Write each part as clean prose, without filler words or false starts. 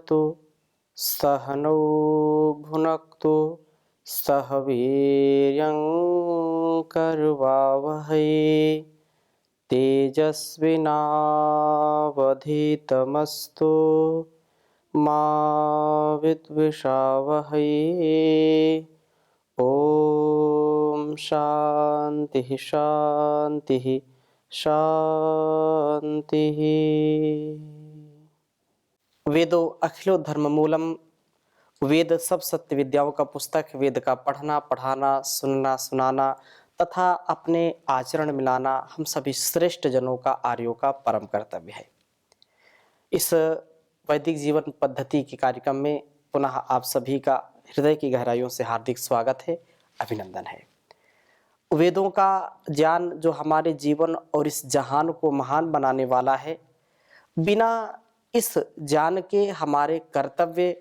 भुनक्तु सह नौ भुनक्तु सह वीर्यं करवावहै तेजस्विनावधीतमस्तु मा विद्विषावहै। ओम शांति शांति शांति। वेदो अखिलो धर्म मूलम। वेद सब सत्य विद्याओं का पुस्तक। वेद का पढ़ना पढ़ाना सुनना सुनाना तथा अपने आचरण मिलाना हम सभी श्रेष्ठ जनों का आर्यों का परम कर्तव्य है। इस वैदिक जीवन पद्धति के कार्यक्रम में पुनः आप सभी का हृदय की गहराइयों से हार्दिक स्वागत है, अभिनंदन है। वेदों का ज्ञान जो हमारे जीवन और इस जहान को महान बनाने वाला है, बिना इस ज्ञान के हमारे कर्तव्य,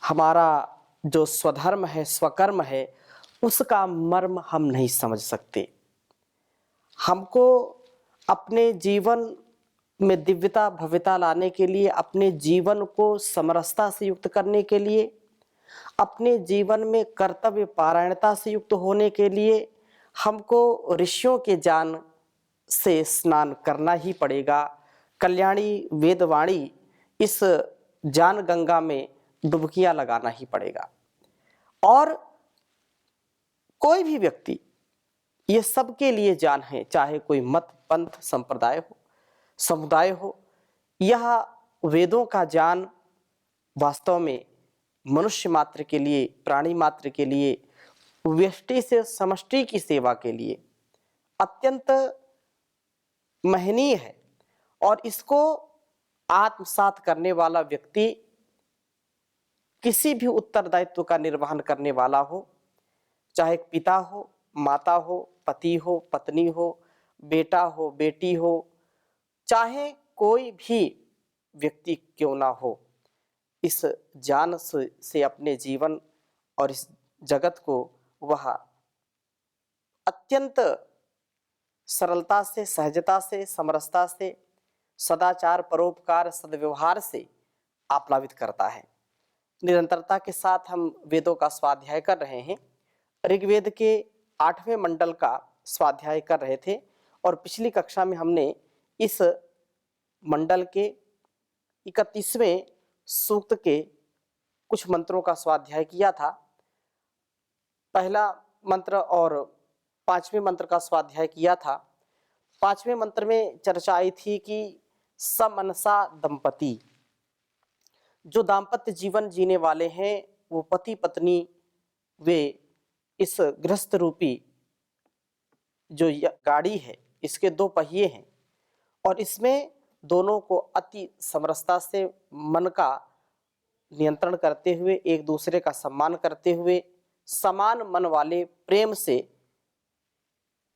हमारा जो स्वधर्म है, स्वकर्म है, उसका मर्म हम नहीं समझ सकते। हमको अपने जीवन में दिव्यता भव्यता लाने के लिए, अपने जीवन को समरसता से युक्त करने के लिए, अपने जीवन में कर्तव्य पारायणता से युक्त होने के लिए हमको ऋषियों के ज्ञान से स्नान करना ही पड़ेगा। कल्याणी वेदवाणी इस ज्ञान गंगा में डुबकियां लगाना ही पड़ेगा। और कोई भी व्यक्ति, ये सबके लिए ज्ञान है, चाहे कोई मत पंथ संप्रदाय हो, समुदाय हो, यह वेदों का ज्ञान वास्तव में मनुष्य मात्र के लिए, प्राणी मात्र के लिए, व्यष्टि से समष्टि की सेवा के लिए अत्यंत महनीय है। और इसको आत्मसात करने वाला व्यक्ति किसी भी उत्तरदायित्व का निर्वहन करने वाला हो, चाहे पिता हो, माता हो, पति हो, पत्नी हो, बेटा हो, बेटी हो, चाहे कोई भी व्यक्ति क्यों ना हो, इस ज्ञान से अपने जीवन और इस जगत को वह अत्यंत सरलता से, सहजता से, समरसता से, सदाचार, परोपकार, सद्व्यवहार से आप्लावित करता है। निरंतरता के साथ हम वेदों का स्वाध्याय कर रहे हैं। ऋग्वेद के 8वें मंडल का स्वाध्याय कर रहे थे और पिछली कक्षा में हमने इस मंडल के 31वें सूक्त के कुछ मंत्रों का स्वाध्याय किया था। पहला मंत्र और 5वें मंत्र का स्वाध्याय किया था। 5वें मंत्र में चर्चा आई थी कि समनसा दंपति, जो दाम्पत्य जीवन जीने वाले हैं, वो पति पत्नी, वे इस गृहस्थ रूपी जो गाड़ी है, इसके 2 पहिए हैं और इसमें दोनों को अति समरसता से, मन का नियंत्रण करते हुए, एक दूसरे का सम्मान करते हुए, समान मन वाले, प्रेम से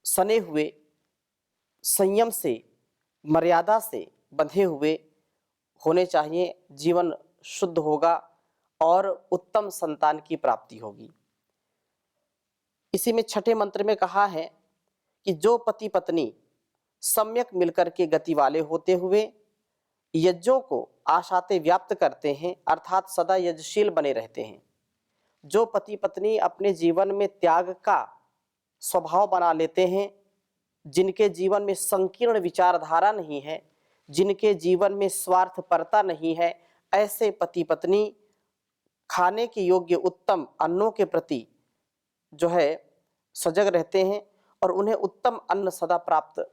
सने हुए, संयम से, मर्यादा से बंधे हुए होने चाहिए। जीवन शुद्ध होगा और उत्तम संतान की प्राप्ति होगी। इसी में 6ठे मंत्र में कहा है कि जो पति पत्नी सम्यक मिलकर के गति वाले होते हुए यज्ञों को आशाते व्याप्त करते हैं, अर्थात सदा यज्ञशील बने रहते हैं, जो पति पत्नी अपने जीवन में त्याग का स्वभाव बना लेते हैं, जिनके जीवन में संकीर्ण विचारधारा नहीं है, जिनके जीवन में स्वार्थपरता नहीं है, ऐसे पति पत्नी खाने के योग्य उत्तम अन्नों के प्रति जो है सजग रहते हैं और उन्हें उत्तम अन्न सदा प्राप्त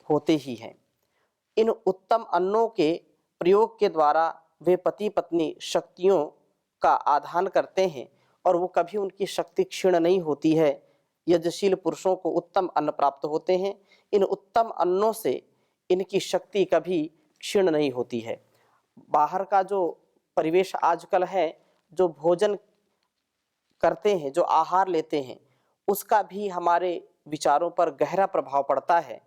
होते ही हैं। इन उत्तम अन्नों के प्रयोग के द्वारा वे पति पत्नी शक्तियों का आधान करते हैं और वो कभी उनकी शक्ति क्षीण नहीं होती है। यज्ञशील पुरुषों को उत्तम अन्न प्राप्त होते हैं। इन उत्तम अन्नों से इनकी शक्ति कभी क्षीण नहीं होती है। बाहर का जो परिवेश आजकल है, जो भोजन करते हैं, जो आहार लेते हैं, उसका भी हमारे विचारों पर गहरा प्रभाव पड़ता है।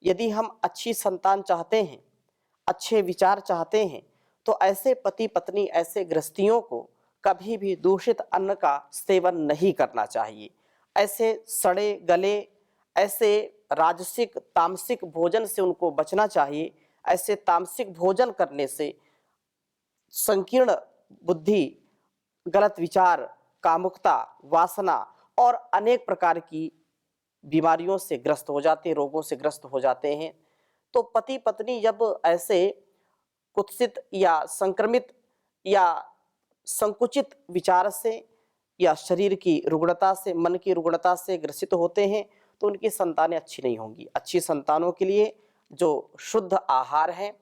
यदि हम अच्छी संतान चाहते हैं, अच्छे विचार चाहते हैं, तो ऐसे पति पत्नी, ऐसे गृहस्थियों को कभी भी दूषित अन्न का सेवन नहीं करना चाहिए। ऐसे सड़े गले, ऐसे राजसिक तामसिक भोजन से उनको बचना चाहिए। ऐसे तामसिक भोजन करने से संकीर्ण बुद्धि, गलत विचार, कामुकता, वासना और अनेक प्रकार की बीमारियों से ग्रस्त हो जाते हैं, रोगों से ग्रस्त हो जाते हैं। तो पति पत्नी जब ऐसे कुत्सित या संक्रमित या संकुचित विचार से या शरीर की रुग्णता से, मन की रुग्णता से ग्रसित होते हैं, तो उनकी संतानें अच्छी नहीं होंगी। अच्छी संतानों के लिए जो शुद्ध आहार है,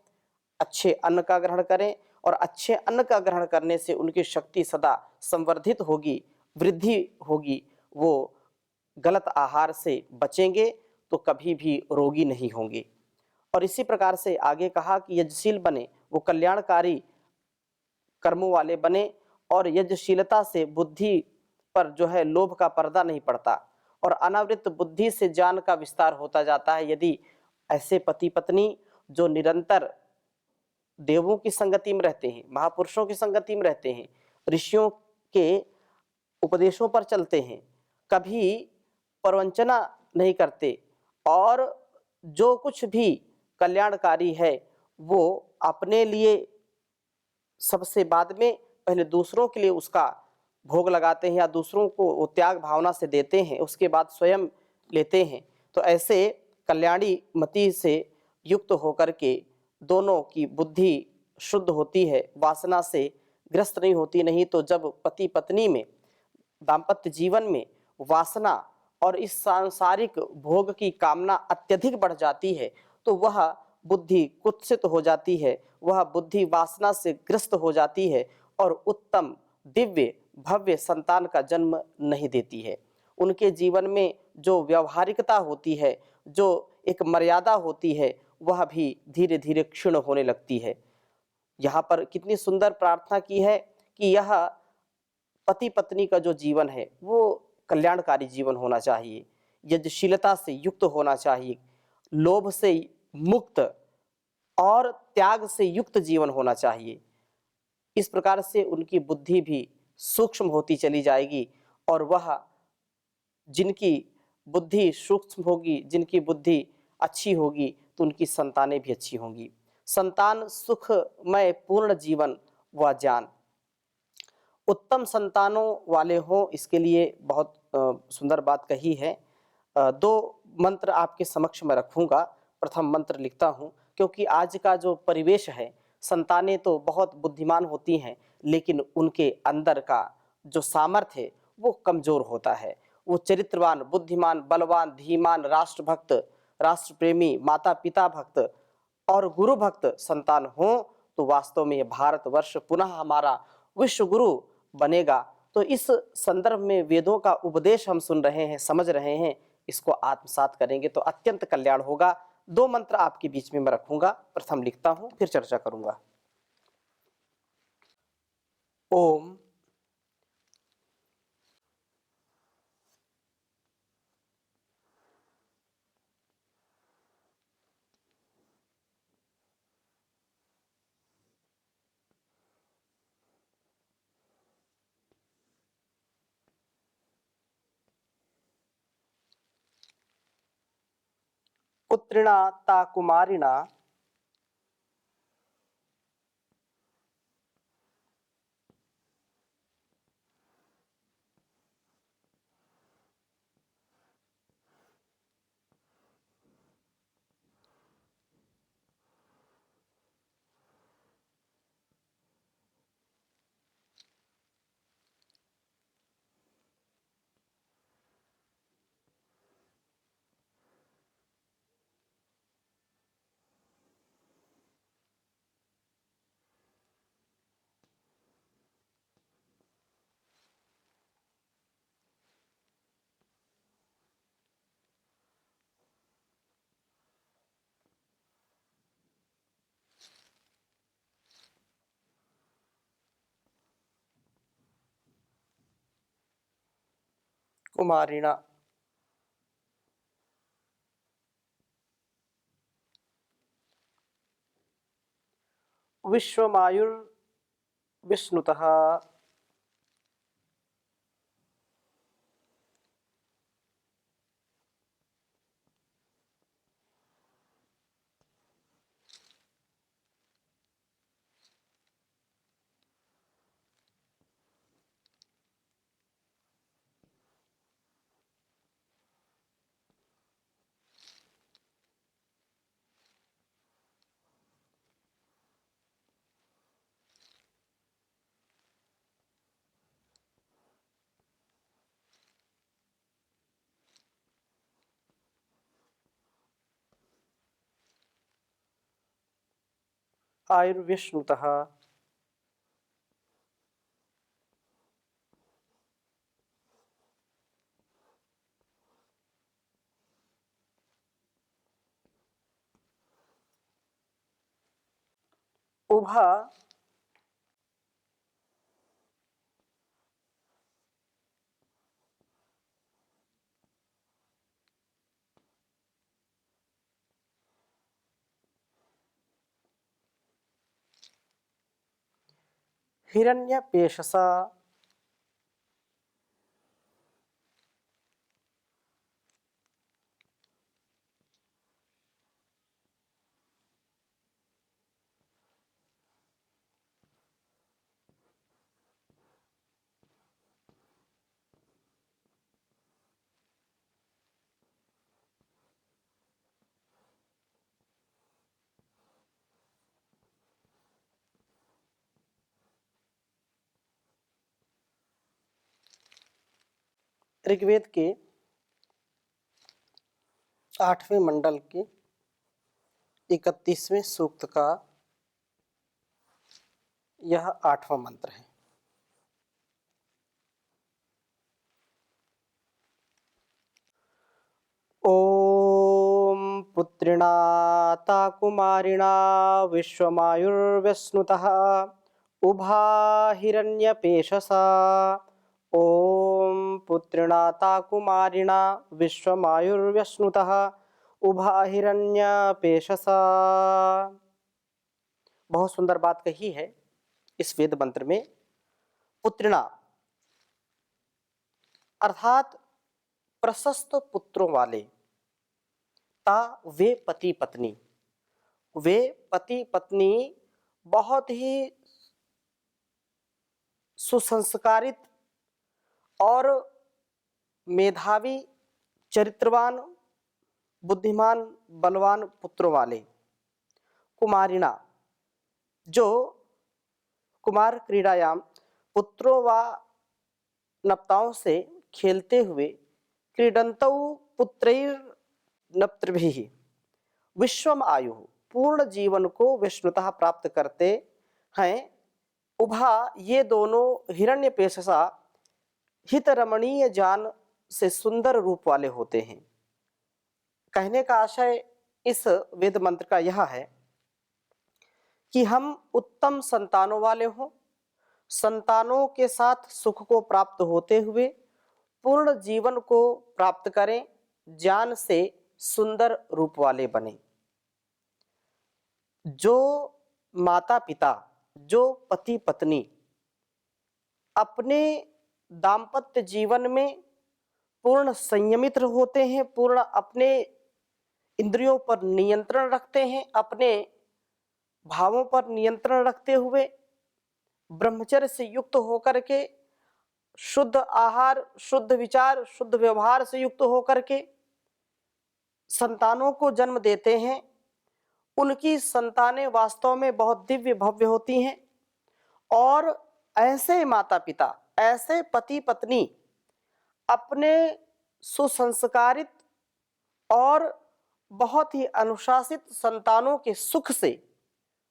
अच्छे अन्न का ग्रहण करें, और अच्छे अन्न का ग्रहण करने से उनकी शक्ति सदा संवर्धित होगी, वृद्धि होगी। वो गलत आहार से बचेंगे तो कभी भी रोगी नहीं होंगे। और इसी प्रकार से आगे कहा कि यज्ञशील बने, वो कल्याणकारी कर्मों वाले बने, और यज्ञशीलता से बुद्धि पर जो है लोभ का पर्दा नहीं पड़ता, और अनावृत बुद्धि से ज्ञान का विस्तार होता जाता है। यदि ऐसे पति पत्नी जो निरंतर देवों की संगति में रहते हैं, महापुरुषों की संगति में रहते हैं, ऋषियों के उपदेशों पर चलते हैं, कभी प्रवंचना नहीं करते, और जो कुछ भी कल्याणकारी है वो अपने लिए सबसे बाद में, पहले दूसरों के लिए उसका भोग लगाते हैं या दूसरों को वो त्याग भावना से देते हैं, उसके बाद स्वयं लेते हैं। तो ऐसे कल्याणी मति से युक्त होकर के दोनों की बुद्धि शुद्ध होती है, वासना से ग्रस्त नहीं होती। नहीं तो जब पति पत्नी में, दाम्पत्य जीवन में वासना और इस सांसारिक भोग की कामना अत्यधिक बढ़ जाती है, तो वह बुद्धि कुत्सित हो जाती है, वह बुद्धि वासना से ग्रस्त हो जाती है, और उत्तम दिव्य भव्य संतान का जन्म नहीं देती है। उनके जीवन में जो व्यवहारिकता होती है, जो एक मर्यादा होती है, वह भी धीरे धीरे क्षीण होने लगती है। यहाँ पर कितनी सुंदर प्रार्थना की है कि यह पति पत्नी का जो जीवन है वो कल्याणकारी जीवन होना चाहिए, यज्ञशीलता से युक्त होना चाहिए, लोभ से मुक्त और त्याग से युक्त जीवन होना चाहिए। इस प्रकार से उनकी बुद्धि भी सूक्ष्म होती चली जाएगी, और वह जिनकी बुद्धि सूक्ष्म होगी, जिनकी बुद्धि अच्छी होगी, तो उनकी संतानें भी अच्छी होंगी। संतान सुखमय पूर्ण जीवन व ज्ञान, उत्तम संतानों वाले हों, इसके लिए बहुत सुंदर बात कही है। दो मंत्र आपके समक्ष में रखूंगा। प्रथम मंत्र लिखता हूँ, क्योंकि आज का जो परिवेश है, संतानें तो बहुत बुद्धिमान होती हैं, लेकिन उनके अंदर का जो सामर्थ्य है वो कमजोर होता है। वो चरित्रवान, बुद्धिमान, बलवान, धीमान, राष्ट्रभक्त, राष्ट्र प्रेमी, माता पिता भक्त और गुरु भक्त संतान हो, तो वास्तव में भारतवर्ष पुनः हमारा विश्व गुरु बनेगा। तो इस संदर्भ में वेदों का उपदेश हम सुन रहे हैं, समझ रहे हैं, इसको आत्मसात करेंगे तो अत्यंत कल्याण होगा। दो मंत्र आपके बीच में मैं रखूंगा, प्रथम लिखता हूं फिर चर्चा करूंगा। ओम पुत्रिणा ता कुमारिणा कुमारिणा। विश्वमायुर्विष्णुतः आयुर्विष्णुतः उभा हिरण्यपेशसा ऋग्वेद के 8वें मंडल के 31वें सूक्त का यह 8वां मंत्र है। ओम पुत्रिणा कुमारिणा विश्वमायुर्व्यस्नुतः उभा हिरण्यपेशसा। ओम पुत्रिणा कुमारिणा विश्वमायुर्व्यस्नुतः उभा हिरण्यपेशसा। बहुत सुंदर बात कही है इस वेद मंत्र में। पुत्रिणा अर्थात प्रशस्त पुत्रों वाले, ता वे पति पत्नी, वे पति पत्नी बहुत ही सुसंस्कारित और मेधावी, चरित्रवान, बुद्धिमान, बलवान पुत्रों वाले। कुमारिणा जो कुमार क्रीड़ायाम पुत्रों व नप्ताओं से खेलते हुए क्रीडन्तौ पुत्रैर नप्तृभिः विश्वम आयु पूर्ण जीवन को विष्णुतः प्राप्त करते हैं। उभा ये दोनों हिरण्यपेशसा हित रमणीय जान से सुंदर रूप वाले होते हैं। कहने का आशय इस वेद मंत्र का यह है कि हम उत्तम संतानों वाले हों, संतानों के साथ सुख को प्राप्त होते हुए पूर्ण जीवन को प्राप्त करें, ज्ञान से सुंदर रूप वाले बने। जो माता पिता, जो पति पत्नी अपने दाम्पत्य जीवन में पूर्ण संयमित होते हैं, पूर्ण अपने इंद्रियों पर नियंत्रण रखते हैं, अपने भावों पर नियंत्रण रखते हुए ब्रह्मचर्य से युक्त होकर के शुद्ध आहार, शुद्ध विचार, शुद्ध व्यवहार से युक्त होकर के संतानों को जन्म देते हैं, उनकी संतानें वास्तव में बहुत दिव्य भव्य होती हैं। और ऐसे माता पिता, ऐसे पति पत्नी अपने सुसंस्कारित और बहुत ही अनुशासित संतानों के सुख से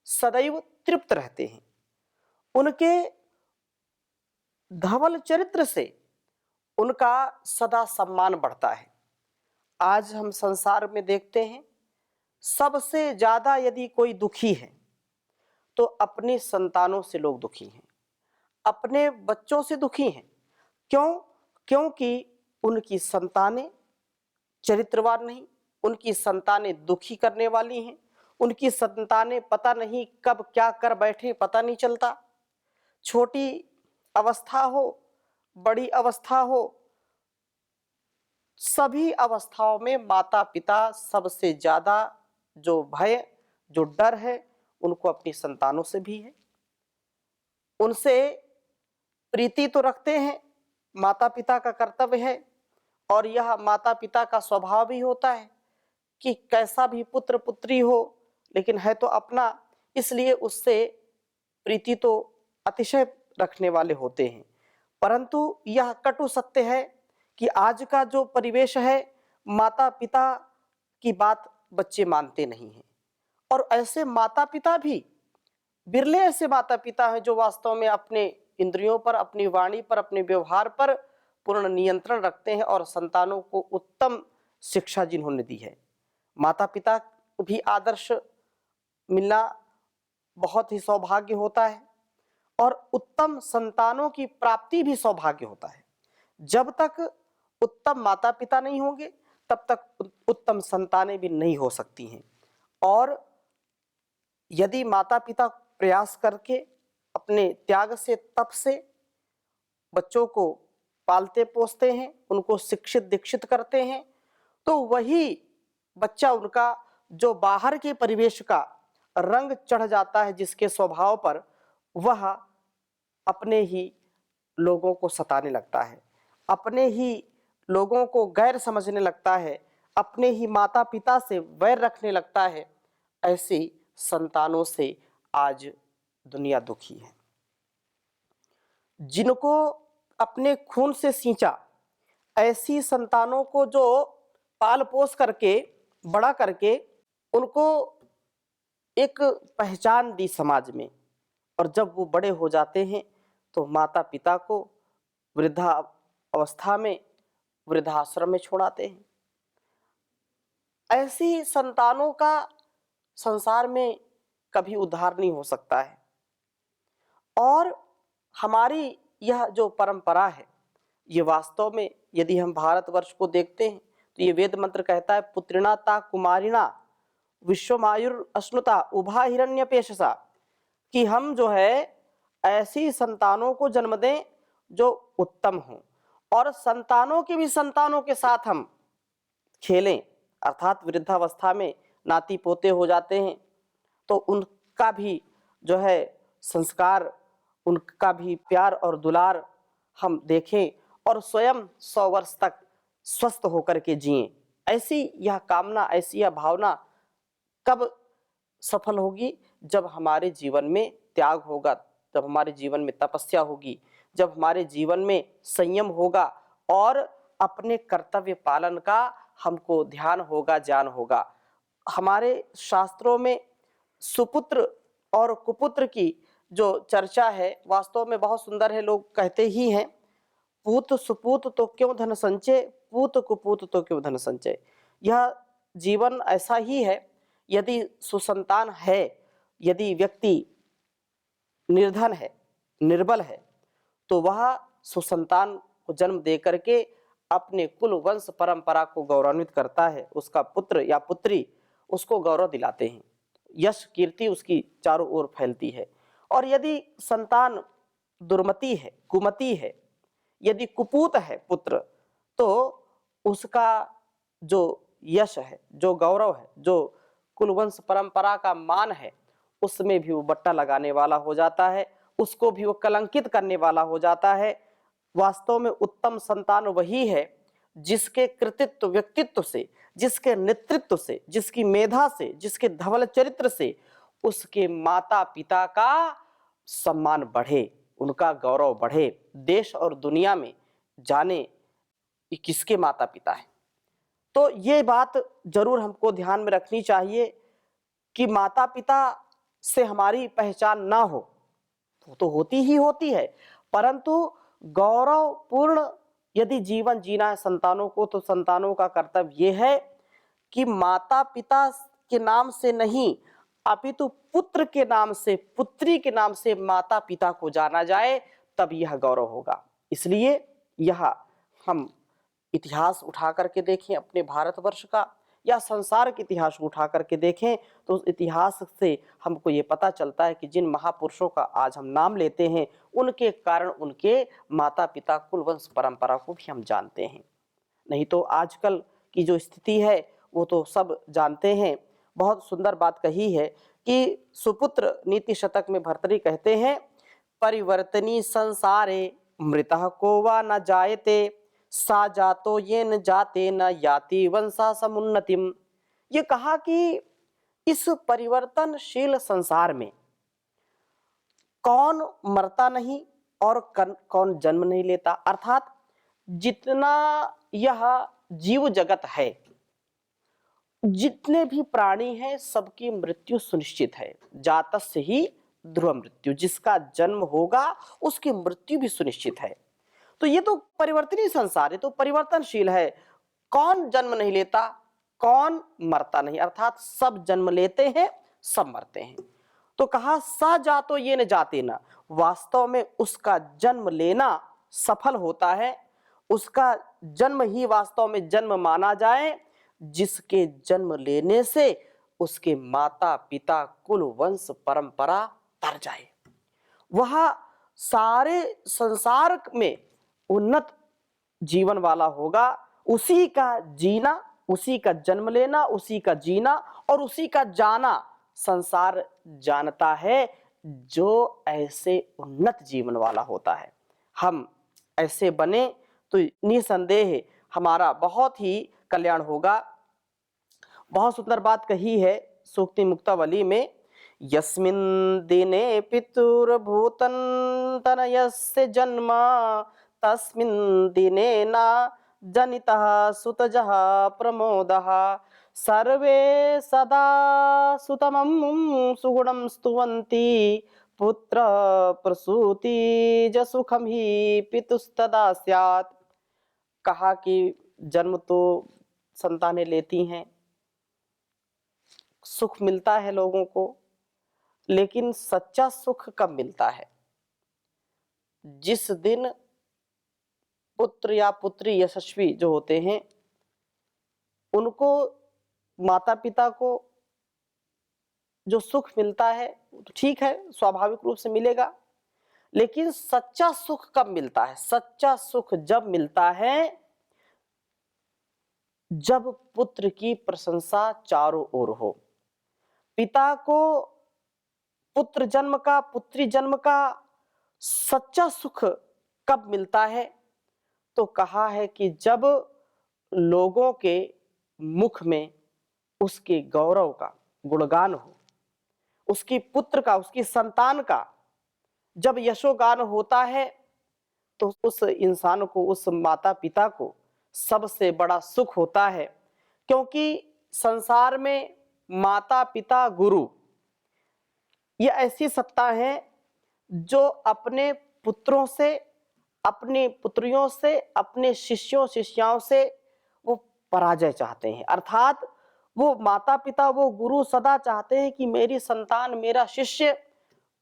सदैव तृप्त रहते हैं। उनके धवल चरित्र से उनका सदा सम्मान बढ़ता है। आज हम संसार में देखते हैं, सबसे ज्यादा यदि कोई दुखी है तो अपनी संतानों से लोग दुखी हैं, अपने बच्चों से दुखी हैं। क्यों? क्योंकि उनकी संतानें चरित्रवान नहीं, उनकी संतानें दुखी करने वाली हैं, उनकी संतानें पता नहीं कब क्या कर बैठे पता नहीं चलता। छोटी अवस्था हो, बड़ी अवस्था हो, सभी अवस्थाओं में माता पिता सबसे ज्यादा जो भय, जो डर है, उनको अपनी संतानों से भी है। उनसे प्रीति तो रखते हैं, माता पिता का कर्तव्य है, और यह माता पिता का स्वभाव भी होता है कि कैसा भी पुत्र पुत्री हो लेकिन है तो अपना, इसलिए उससे प्रीति तो अतिशय रखने वाले होते हैं। परंतु यह कटु सत्य है कि आज का जो परिवेश है, माता पिता की बात बच्चे मानते नहीं हैं। और ऐसे माता पिता भी बिरले ऐसे माता पिता हैं जो वास्तव में अपने इंद्रियों पर, अपनी वाणी पर, अपने व्यवहार पर पूर्ण नियंत्रण रखते हैं और संतानों को उत्तम शिक्षा जिन्होंने दी है। माता पिता भी आदर्श मिलना बहुत ही सौभाग्य होता है और उत्तम संतानों की प्राप्ति भी सौभाग्य होता है। जब तक उत्तम माता पिता नहीं होंगे तब तक उत्तम संतानें भी नहीं हो सकती हैं। और यदि माता पिता प्रयास करके अपने त्याग से, तप से बच्चों को पालते पोसते हैं, उनको शिक्षित दीक्षित करते हैं, तो वही बच्चा उनका जो बाहर के परिवेश का रंग चढ़ जाता है, जिसके स्वभाव पर, वह अपने ही लोगों को सताने लगता है, अपने ही लोगों को गैर समझने लगता है, अपने ही माता पिता से वैर रखने लगता है। ऐसी संतानों से आज दुनिया दुखी है। जिनको अपने खून से सींचा, ऐसी संतानों को जो पाल पोस करके बड़ा करके उनको एक पहचान दी समाज में, और जब वो बड़े हो जाते हैं तो माता पिता को वृद्धा अवस्था में वृद्धाश्रम में छोड़ाते हैं। ऐसी संतानों का संसार में कभी उद्धार नहीं हो सकता है। और हमारी यह जो परंपरा है, ये वास्तव में यदि हम भारतवर्ष को देखते हैं तो ये वेद मंत्र कहता है, पुत्रिणा ता कुमारिणा विश्वमायुर अश्नुता उभा हिरण्यपेशसा, कि हम जो है ऐसी संतानों को जन्म दें जो उत्तम हों, और संतानों के भी संतानों के साथ हम खेलें। अर्थात वृद्धावस्था में नाती पोते हो जाते हैं तो उनका भी जो है संस्कार, उनका भी प्यार और दुलार हम देखें और स्वयं 100 वर्ष तक स्वस्थ होकर के जिएं। ऐसी यह कामना, ऐसी यह भावना कब सफल होगी? जब हमारे जीवन में त्याग होगा, जब हमारे जीवन में तपस्या होगी, जब हमारे जीवन में संयम होगा और अपने कर्तव्य पालन का हमको ध्यान होगा, ज्ञान होगा। हमारे शास्त्रों में सुपुत्र और कुपुत्र की जो चर्चा है वास्तव में बहुत सुंदर है। लोग कहते ही हैं, पूत सुपूत तो क्यों धन संचय, पूत कुपूत तो क्यों धन संचय। यह जीवन ऐसा ही है, यदि सुसंतान है, यदि व्यक्ति निर्धन है, निर्बल है, तो वह सुसंतान को जन्म दे करके अपने कुल वंश परंपरा को गौरवान्वित करता है। उसका पुत्र या पुत्री उसको गौरव दिलाते हैं, यश कीर्ति उसकी चारों ओर फैलती है। और यदि संतान दुर्मति है, कुमति है, यदि कुपूत है पुत्र, तो उसका जो यश है, जो गौरव है, जो कुलवंश परंपरा का मान है, उसमें भी वो बट्टा लगाने वाला हो जाता है, उसको भी वो कलंकित करने वाला हो जाता है। वास्तव में उत्तम संतान वही है जिसके कृतित्व, व्यक्तित्व से, जिसके नेतृत्व से, जिसकी मेधा से, जिसके धवल चरित्र से उसके माता पिता का सम्मान बढ़े, उनका गौरव बढ़े, देश और दुनिया में जाने कि किसके माता पिता हैं। तो ये बात जरूर हमको ध्यान में रखनी चाहिए कि माता पिता से हमारी पहचान ना हो, तो होती ही होती है, परंतु गौरवपूर्ण यदि जीवन जीना है संतानों को, तो संतानों का कर्तव्य ये है कि माता पिता के नाम से नहीं, अपितु पुत्र के नाम से, पुत्री के नाम से माता पिता को जाना जाए, तब यह गौरव होगा। इसलिए यह हम इतिहास उठा करके देखें अपने भारतवर्ष का, या संसार के इतिहास उठा करके देखें, तो उस इतिहास से हमको ये पता चलता है कि जिन महापुरुषों का आज हम नाम लेते हैं, उनके कारण उनके माता पिता, कुलवंश परंपरा को भी हम जानते हैं। नहीं तो आजकल की जो स्थिति है वो तो सब जानते हैं। बहुत सुंदर बात कही है कि सुपुत्र नीति शतक में भर्तृहरि कहते हैं, परिवर्तनी संसारे मृतः को वा न जायते, सा जातो ये न जाते न याति वंशा समुन्नतिम। ये कहा कि इस परिवर्तनशील संसार में कौन मरता नहीं और कौन जन्म नहीं लेता। अर्थात जितना यह जीव जगत है, जितने भी प्राणी हैं, सबकी मृत्यु सुनिश्चित है। जातस्य ही ध्रुव मृत्यु, जिसका जन्म होगा उसकी मृत्यु भी सुनिश्चित है। तो ये तो परिवर्तनीय संसार है, तो परिवर्तनशील है। कौन जन्म नहीं लेता, कौन मरता नहीं, अर्थात सब जन्म लेते हैं, सब मरते हैं। तो कहा स जातो ये न जाते न, वास्तव में उसका जन्म लेना सफल होता है, उसका जन्म ही वास्तव में जन्म माना जाए, जिसके जन्म लेने से उसके माता पिता कुल वंश परंपरा तर जाए। वह सारे संसार में उन्नत जीवन वाला होगा। उसी का जीना, उसी का जन्म लेना, उसी का जीना और उसी का जाना संसार जानता है, जो ऐसे उन्नत जीवन वाला होता है। हम ऐसे बने तो निसंदेह हमारा बहुत ही कल्याण होगा। बहुत सुंदर बात कही है सूक्ति मुक्तावली में, यस्मिन् दिने पितुर्भूतं तनयस्य जन्म तस्मिन् दिने न जनितः सुतजः प्रमोदः सर्वे सदा सुतमं सुगुणं स्तुवन्ति पुत्र प्रसूति जसुखम ही पितुस्तदा स्यात्। कहा कि जन्म तो संतानें लेती हैं, सुख मिलता है लोगों को, लेकिन सच्चा सुख कब मिलता है? जिस दिन पुत्र या पुत्री यशस्वी जो होते हैं, उनको माता पिता को जो सुख मिलता है तो ठीक है, स्वाभाविक रूप से मिलेगा, लेकिन सच्चा सुख कब मिलता है? सच्चा सुख जब मिलता है जब पुत्र की प्रशंसा चारों ओर हो। पिता को पुत्र जन्म का, पुत्री जन्म का सच्चा सुख कब मिलता है? तो कहा है कि जब लोगों के मुख में उसके गौरव का गुणगान हो, उसकी पुत्र का, उसकी संतान का जब यशोगान होता है, तो उस इंसान को, उस माता पिता को सबसे बड़ा सुख होता है। क्योंकि संसार में माता पिता गुरु ये ऐसी सत्ता है जो अपने पुत्रों से, अपनी पुत्रियों से, अपने शिष्यों शिष्याओं से वो पराजय चाहते हैं। अर्थात वो माता पिता, वो गुरु सदा चाहते हैं कि मेरी संतान, मेरा शिष्य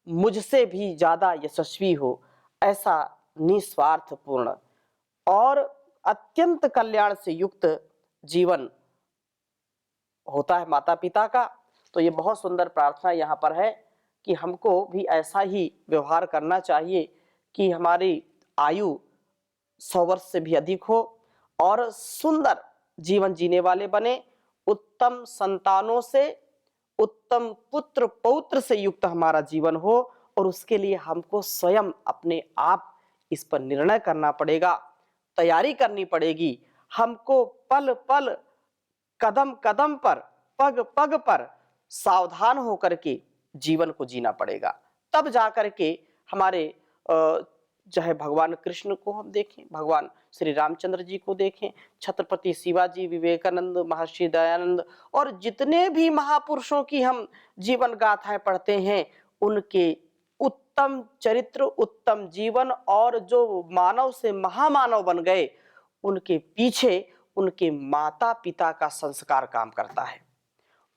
मुझसे भी ज्यादा यशस्वी हो। ऐसा निस्वार्थपूर्ण और अत्यंत कल्याण से युक्त जीवन होता है माता पिता का। तो ये बहुत सुंदर प्रार्थना यहाँ पर है कि हमको भी ऐसा ही व्यवहार करना चाहिए कि हमारी आयु 100 वर्ष से भी अधिक हो और सुंदर जीवन जीने वाले बने, उत्तम संतानों से, उत्तम पुत्र पौत्र से युक्त हमारा जीवन हो। और उसके लिए हमको स्वयं अपने आप इस पर निर्णय करना पड़ेगा, तैयारी करनी पड़ेगी। हमको पल पल, कदम कदम पर, पग पग पर सावधान होकर के जीवन को जीना पड़ेगा। तब जाकर के हमारे चाहे भगवान कृष्ण को हम देखें, भगवान श्री रामचंद्र जी को देखें, छत्रपति शिवाजी, विवेकानंद, महर्षि दयानंद और जितने भी महापुरुषों की हम जीवन गाथाएं पढ़ते हैं, उनके उत्तम चरित्र, उत्तम जीवन और जो मानव से महामानव बन गए, उनके पीछे उनके माता पिता का संस्कार काम करता है।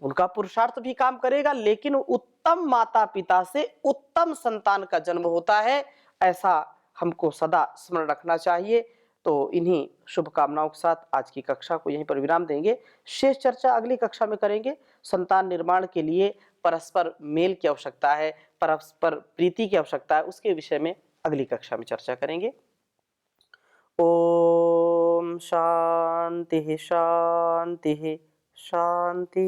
उनका पुरुषार्थ भी काम करेगा, लेकिन उत्तम माता पिता से उत्तम संतान का जन्म होता है। ऐसा हमको सदा स्मरण रखना चाहिए। तो इन्हीं शुभकामनाओं के साथ आज की कक्षा को यहीं पर विराम देंगे। शेष चर्चा अगली कक्षा में करेंगे। संतान निर्माण के लिए परस्पर मेल की आवश्यकता है, परस्पर प्रीति की आवश्यकता है, उसके विषय में अगली कक्षा में चर्चा करेंगे। ओम शांति शांति शांति।